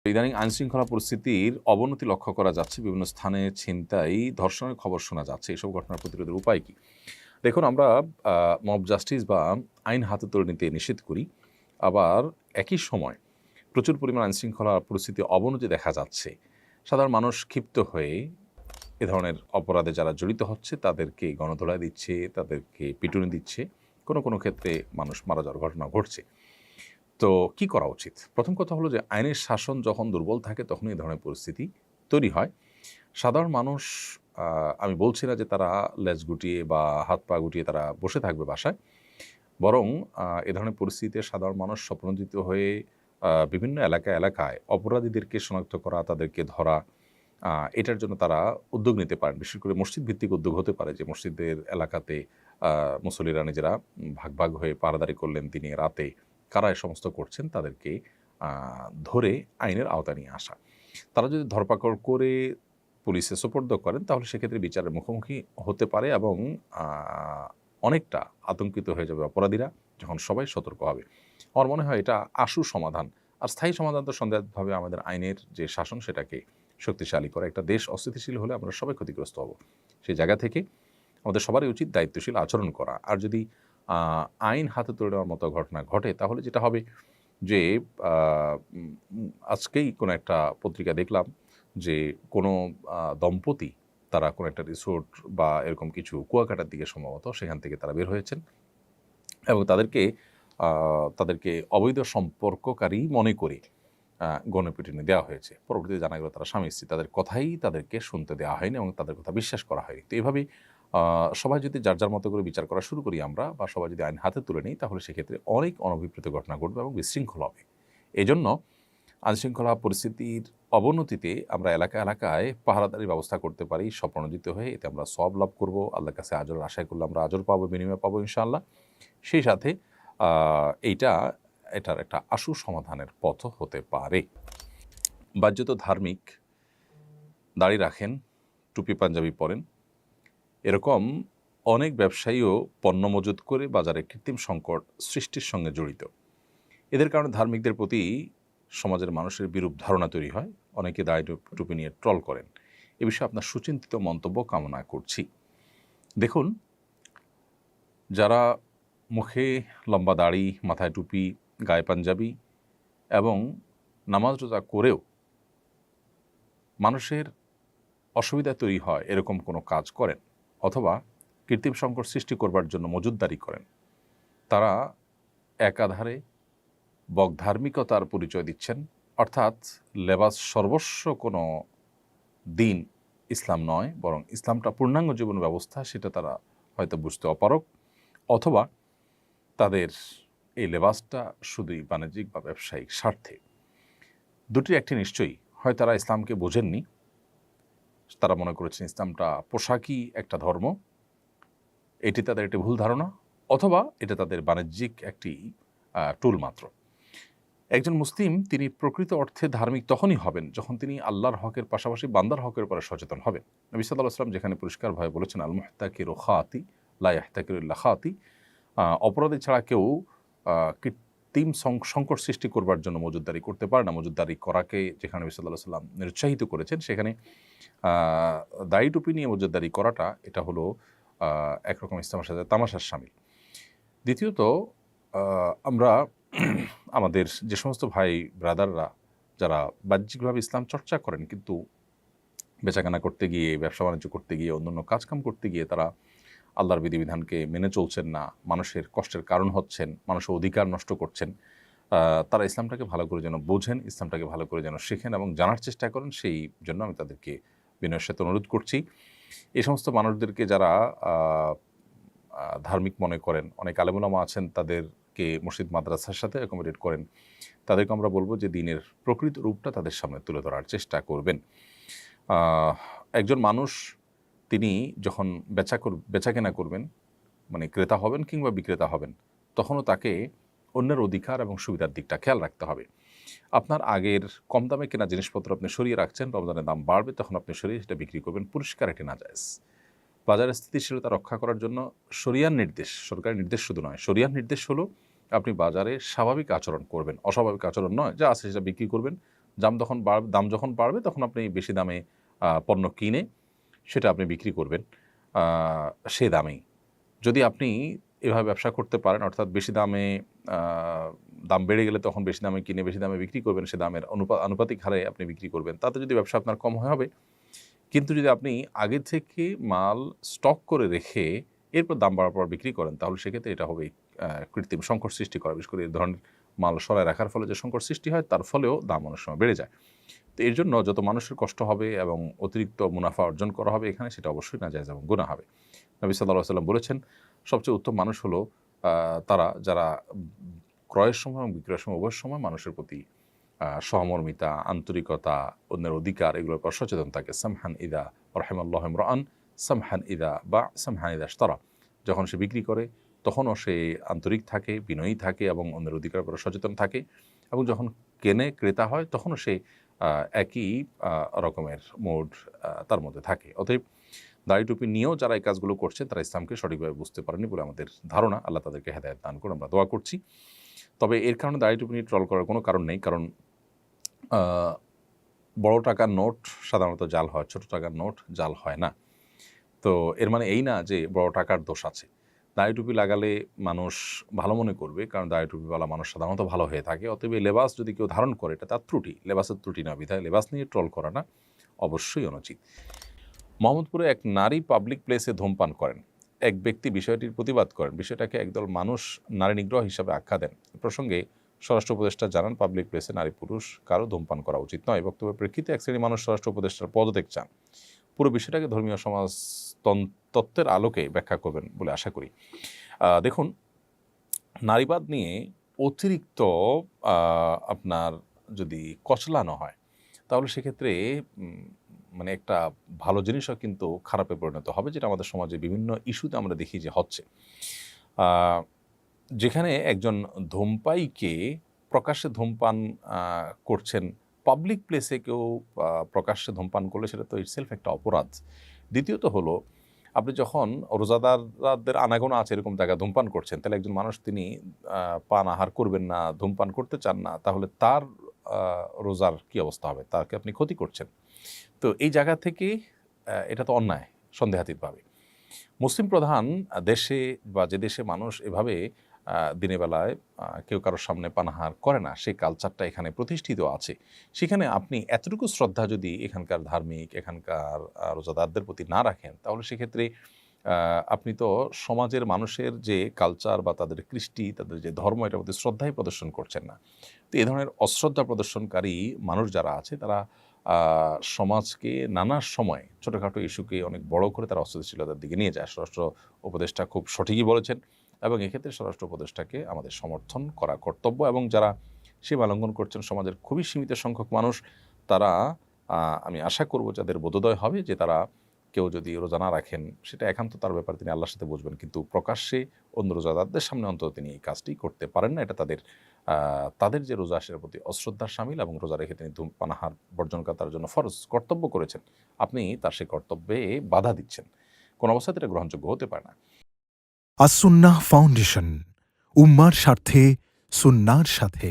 ইদানিং আইনশৃঙ্খলা পরিস্থিতির অবনতি লক্ষ্য করা যাচ্ছে। বিভিন্ন স্থানে ছিনতাই, ধর্ষণের খবর শোনা যাচ্ছে। এসব ঘটনা প্রতিরোধের উপায় কি? দেখুন, আমরা মব জাস্টিস বা আইন হাতে তুলে নিতে নিষেধ করি। আবার একই সময় প্রচুর পরিমাণ আইনশৃঙ্খলা পরিস্থিতি অবনতি দেখা যাচ্ছে। সাধারণ মানুষ ক্ষিপ্ত হয়ে এ ধরনের অপরাধে যারা জড়িত হচ্ছে তাদেরকে গণধোলাই দিচ্ছে, তাদেরকে পিটুনি দিচ্ছে। কোনো ক্ষেত্রে মানুষ মারা যাওয়ার ঘটনা ঘটছে। তো কি করা উচিত? প্রথম কথা হলো যে আইনের শাসন যখন দুর্বল থাকে তখনই এ ধরনের পরিস্থিতি তৈরি হয়। সাধারণ মানুষ আমি বলছি না যে তারা লেজ গুটিয়ে বা হাত পা গুটিয়ে তারা বসে থাকবে বাসায়। বরং এ ধরনের পরিস্থিতিতে সাধারণ মানুষ স্বপ্নজিত হয়ে বিভিন্ন এলাকায় অপরাধীদেরকে শনাক্ত করা, তাদেরকে ধরা, এটার জন্য তারা উদ্যোগ নিতে পারেন। বিশেষ করে মসজিদ ভিত্তিক উদ্যোগ হতে পারে যে মসজিদের এলাকাতে মুসল্লিরা নিজেরা ভাগ হয়ে পাহারাদারি করলেন দিনে রাতে। কারা এ সমস্ত করছেন তাদেরকে ধরে আইনের আওতায় নিয়ে আসা। তারা যদি ধরপাকড় করে পুলিশে সোপর্দ করেন তাহলে সেক্ষেত্রে বিচারের মুখোমুখি হতে পারে এবং অনেকটা আতঙ্কিত হয়ে যাবে অপরাধীরা যখন সবাই সতর্ক হবে। আমার মনে হয় এটা আশু সমাধান। আর স্থায়ী সমাধান তো সন্দেহাতীতভাবে আমাদের আইনের যে শাসন সেটাকে শক্তিশালী করা। একটা দেশ অস্থিতিশীল হলে আমরা সবাই ক্ষতিগ্রস্ত হব। সেই জায়গা থেকে আমাদের সবারই উচিত দায়িত্বশীল আচরণ করা। আর যদি আইন হাতে তুলে নেওয়ার মতো ঘটনা ঘটে তাহলে যেটা হবে যে আজকেই কোনো একটা পত্রিকা দেখলাম যে কোনো দম্পতি তারা কোনো একটা রিসোর্ট বা এরকম কিছু কুয়াকাটার দিকে সম্ভবত সেখান থেকে তারা বের হয়েছেন এবং তাদেরকে অবৈধ সম্পর্ককারী মনে করে গণপিটুনি দেওয়া হয়েছে। পরবর্তীতে জানা গেল তারা স্বামী স্ত্রী, তাদের কথাই তাদেরকে শুনতে দেওয়া হয়নি এবং তাদের কথা বিশ্বাস করা হয়নি। তো এভাবেই সবাই যদি যার মতো করে বিচার করা শুরু করি আমরা বা সবাই যদি আইন হাতে তুলে নিই তাহলে সেক্ষেত্রে অনেক অনভিপ্রেত ঘটনা ঘটবে এবং বিশৃঙ্খল হবে। এজন্য আইনশৃঙ্খলা পরিস্থিতির অবনতিতে আমরা এলাকায় পাহারাদারির ব্যবস্থা করতে পারি স্বপ্রণোদিত হয়ে। এতে আমরা সওয়াব লাভ করব। আল্লাহর কাছে আজরের আশায় করলে আমরা আজর পাবো, বিনিময় পাবো ইনশাআল্লাহ। সেই সাথে এটার একটা আশু সমাধানের পথও হতে পারে। বাহ্যত ধার্মিক, দাড়ি রাখেন, টুপি পাঞ্জাবি পরেন, এরকম অনেক ব্যবসায়ীও পণ্য মজুত করে বাজারে কৃত্রিম সংকট সৃষ্টির সঙ্গে জড়িত। এদের কারণে ধার্মিকদের প্রতি সমাজের মানুষের বিরূপ ধারণা তৈরি হয়। অনেকে দাড়ি টুপি নিয়ে ট্রল করেন। এ বিষয়ে আপনার সুচিন্তিত মন্তব্য কামনা করছি। দেখুন, যারা মুখে লম্বা দাড়ি, মাথায় টুপি, গায়ে পাঞ্জাবি এবং নামাজ রোজা করেও মানুষের অসুবিধা তৈরি হয় এরকম কোনো কাজ করেন অথবা কৃত্রিম সংকট সৃষ্টি করবার জন্য মজুতদারি করেন, তারা একাধারে বকধার্মিকতার পরিচয় দিচ্ছেন। অর্থাৎ লেবাস সর্বস্ব কোনো দিন ইসলাম নয়, বরং ইসলামটা পূর্ণাঙ্গ জীবন ব্যবস্থা, সেটা তারা হয়তো বুঝতে অপারগ, অথবা তাদের এই লেবাসটা শুধুই বাণিজ্যিক বা ব্যবসায়িক স্বার্থে। দুটির একটি নিশ্চয়ই, হয় তারা ইসলামকে বোঝেননি, তারা মনে করেছেন ইসলামটা পোশাকই একটা ধর্ম, এটি তাদের একটি ভুল ধারণা, অথবা এটা তাদের বাণিজ্যিক একটি টুল মাত্র। একজন মুসলিম তিনি প্রকৃত অর্থে ধার্মিক তখনই হবেন যখন তিনি আল্লাহর হকের পাশাপাশি বান্দার হকের উপরে সচেতন হবেন। নবী সাল্লাল্লাহু আলাইহি ওয়াসাল্লাম যেখানে পরিষ্কারভাবে বলেছেন, আল মুহতাকিরু খাতি লা ইয়াহতাকিরু ইল্লা খাতি, অপরাধী ছাড়া কেউ কৃত্রিম সংকট সৃষ্টি করবার জন্য মজুতদারি করতে পারে না। মজুতদারি করাকে যেখানে নবী সাল্লাল্লাহু আলাইহি ওয়াসাল্লাম নিরুৎসাহিত করেছেন, সেখানে দাড়ি টুপি নিয়ে মজুতদারি করাটা এটা হলো একরকম ইসলামের সাথে তামাশার শামিল। দ্বিতীয়ত, আমরা আমাদের যে সমস্ত ভাই ব্রাদাররা যারা বাহ্যিকভাবে ইসলাম চর্চা করেন কিন্তু বেচাকেনা করতে গিয়ে, ব্যবসা বাণিজ্য করতে গিয়ে, অন্যান্য কাজকাম করতে গিয়ে তারা আল্লাহর বিধিবিধানকে মেনে চলছেন না, মানুষের কষ্টের কারণ হচ্ছেন, মানুষের অধিকার নষ্ট করছেন, তারা ইসলামটাকে ভালো করে যেন বোঝেন, ইসলামটাকে ভালো করে যেন শেখেন এবং জানার চেষ্টা করেন, সেই জন্য আমি তাদেরকে বিনয়ের সাথে অনুরোধ করছি। এই সমস্ত মানুষদেরকে যারা ধার্মিক মনে করেন, অনেক আলেম ওলামা আছেন তাদেরকে মসজিদ মাদ্রাসার সাথে অ্যাকোমোডেট করেন, তাদেরকে আমরা বলবো যে দিনের প্রকৃত রূপটা তাদের সামনে তুলে ধরার চেষ্টা করবেন। একজন মানুষ তিনি যখন বেচাকেনা করবেন, মানে ক্রেতা হবেন কিংবা বিক্রেতা হবেন, তখনও তাকে অন্যের অধিকার এবং সুবিধার দিকটা খেয়াল রাখতে হবে। আপনার আগের কম দামে কেনা জিনিসপত্র আপনি সরিয়ে রাখছেন, রমজানের দাম বাড়বে তখন আপনি সরিয়ে সেটা বিক্রি করবেন, পরিষ্কার এটি নাজায়েজ। বাজারের স্থিতিশীলতা রক্ষা করার জন্য শরিয়ার নির্দেশ, সরকারি নির্দেশ শুধু নয়, শরিয়ার নির্দেশ হলো আপনি বাজারে স্বাভাবিক আচরণ করবেন, অস্বাভাবিক আচরণ নয়, যা আছে সেটা বিক্রি করবেন, দাম যখন বাড়বে তখন আপনি বেশি দামে পণ্য কিনে সেটা আপনি বিক্রি করবেন সে দামেই। যদি আপনি এভাবে ব্যবসা করতে পারেন, অর্থাৎ বেশি দামে দাম বেড়ে গেলে তখন বেশি দামে কিনে বেশি দামে বিক্রি করবেন, সে দামের আনুপাতিক হারে আপনি বিক্রি করবেন, তাতে যদি ব্যবসা আপনার কম হবে। কিন্তু যদি আপনি আগে থেকে মাল স্টক করে রেখে এরপর দাম বাড়ার পর বিক্রি করেন, তাহলে সেক্ষেত্রে এটা হবে কৃত্রিম সংকট সৃষ্টি করা। বিশেষ করে এই ধরনের মাল সরায় রাখার ফলে যে সংকট সৃষ্টি হয়, তার ফলেও দাম অনেক সময় বেড়ে যায়। তো এর জন্য যত মানুষের কষ্ট হবে এবং অতিরিক্ত মুনাফা অর্জন করা হবে এখানে, সেটা অবশ্যই নাজায়েজ এবং গুনাহ হবে। নবী সাল্লাল্লাহু আলাইহি ওয়াসাল্লাম বলেছেন, সবচেয়ে উত্তম মানুষ হলো তারা যারা ক্রয়ের সময় এবং বিক্রয়ের সময় উভয় সময় মানুষের প্রতি সহমর্মিতা, আন্তরিকতা, অন্যের অধিকার এগুলোর উপর সচেতন থাকে। সামহান ইদা রাহিমাল্লাহু ইমরাআন সামহান ইদা বা সামহান ইদা ইশতারা। যখন সে বিক্রি করে তখনও সে আন্তরিক থাকে, বিনয়ী থাকে এবং অন্যের অধিকারের উপর সচেতন থাকে, এবং যখন ক্রেতা হয় তখনও সে একই রকমের মুড তার মধ্যে থাকে। অতএব দাড়ি টুপি নিয়েও যারা এই কাজগুলো করছেন তারা ইসলামকে সঠিকভাবে বুঝতে পারেনি বলে আমাদের ধারণা। আল্লাহ তাদেরকে হেদায়েত দান করুন, আমরা দোয়া করছি। তবে এর কারণে দাড়ি টুপি নিয়ে ট্রল করার কোনো কারণ নেই, কারণ বড় টাকার নোট সাধারণত জাল হয়, ছোট টাকার নোট জাল হয় না। তো এর মানে এই না যে বড় টাকার দোষ আছে। দাড়ি টুপি লাগালে মানুষ ভালো মনে করবে, কারণ দাড়ি টুপিওয়ালা মানুষ সাধারণত ভালো হয়ে থাকে। অতএব এই লেবাস যদি কেউ ধারণ করে এটা তার ত্রুটি, লেবাসের ত্রুটি না, বিধায় লেবাস নিয়ে ট্রল করা না অবশ্যই অনুচিত। মোহাম্মদপুরে এক নারী পাবলিক প্লেসে ধূমপান করেন। এক ব্যক্তি বিষয়টির প্রতিবাদ করেন। বিষয়টাকে একদল মানুষ নারী নিগ্রহ হিসাবে আখ্যা দেন। প্রসঙ্গে স্বরাষ্ট্র উপদেষ্টা জানান, পাবলিক প্লেসে নারী পুরুষ কারো ধূমপান করা উচিত নয়। বক্তব্যের প্রেক্ষিতে এক শ্রেণীর মানুষ স্বরাষ্ট্র উপদেষ্টার পদত্যাগ চান। পুরো বিষয়টাকে ধর্মীয় সমাজ তত্ত্বের আলোকে ব্যাখ্যা করবেন বলে আশা করি। দেখুন, নারীবাদ নিয়ে অতিরিক্ত আপনার যদি কচলানো হয়, তাহলে সেক্ষেত্রে মানে একটা ভালো জিনিসও কিন্তু খারাপে পরিণত হবে, যেটা আমাদের সমাজে বিভিন্ন ইস্যুতে আমরা দেখি যে হচ্ছে। যেখানে একজন ধূমপায়ীকে প্রকাশ্যে ধূমপান করছেন, পাবলিক প্লেসে কেউ প্রকাশ্যে ধূমপান করলে সেটা তো ইটসেলফ একটা অপরাধ। দ্বিতীয়ত হলো, আপনি যখন রোজাদারদের আনাগোনা আছে এরকম জায়গায় ধূমপান করছেন, তাহলে একজন মানুষ তিনি পান আহার করবেন না, ধূমপান করতে চান না, তাহলে তার রোজার কী অবস্থা হবে? তাকে আপনি ক্ষতি করছেন। তো এই জায়গা থেকে এটা তো অন্যায় সন্দেহাতীতভাবে। মুসলিম প্রধান দেশে বা যে দেশে মানুষ এভাবে দিনের বেলায় কেউ কারোর সামনে পানাহার করে না, সেই কালচারটা এখানে প্রতিষ্ঠিত আছে, সেখানে আপনি এতটুকু শ্রদ্ধা যদি এখানকার ধার্মিক, এখানকার রোজাদারদের প্রতি না রাখেন, তাহলে সেক্ষেত্রে আপনি তো সমাজের মানুষের যে কালচার বা তাদের কৃষ্টি, তাদের যে ধর্ম, এটার প্রতি শ্রদ্ধাই প্রদর্শন করছেন না। তো এই ধরনের অশ্রদ্ধা প্রদর্শনকারী মানুষ যারা আছে, তারা সমাজকে নানা সময় ছোটোখাটো ইস্যুকে অনেক বড় করে তারা অস্থিতিশীলতার দিকে নিয়ে যায়। স্বরাষ্ট্র উপদেষ্টা খুব সঠিকই বলেছেন, এবং এক্ষেত্রে স্বরাষ্ট্র উপদেষ্টাকে আমাদের সমর্থন করা কর্তব্য। এবং যারা সীমা লঙ্ঘন করছেন, সমাজের খুবই সীমিত সংখ্যক মানুষ, তারা আমি আশা করব যাদের বোধোদয় হবে যে তারা কেউ যদি রোজা না রাখেন, সেটা একান্ত তার ব্যাপার, তিনি আল্লাহর সাথে বুঝবেন, কিন্তু প্রকাশ্যে অন্য রোজাদারদের সামনে অন্তত তিনি এই কাজটি করতে পারেন না। এটা তাদের যে রোজা সেটার প্রতি অশ্রদ্ধার শামিল, এবং রোজা রেখে তিনি পানাহার বর্জন করা তার জন্য ফরজ কর্তব্য করেছেন। আপনি তার সেই কর্তব্যে বাধা দিচ্ছেন, কোন অবস্থাতে এটা গ্রহণযোগ্য হতে পারে না। আস-সুন্নাহ ফাউন্ডেশন, উম্মার স্বার্থে সুন্নাহর সাথে।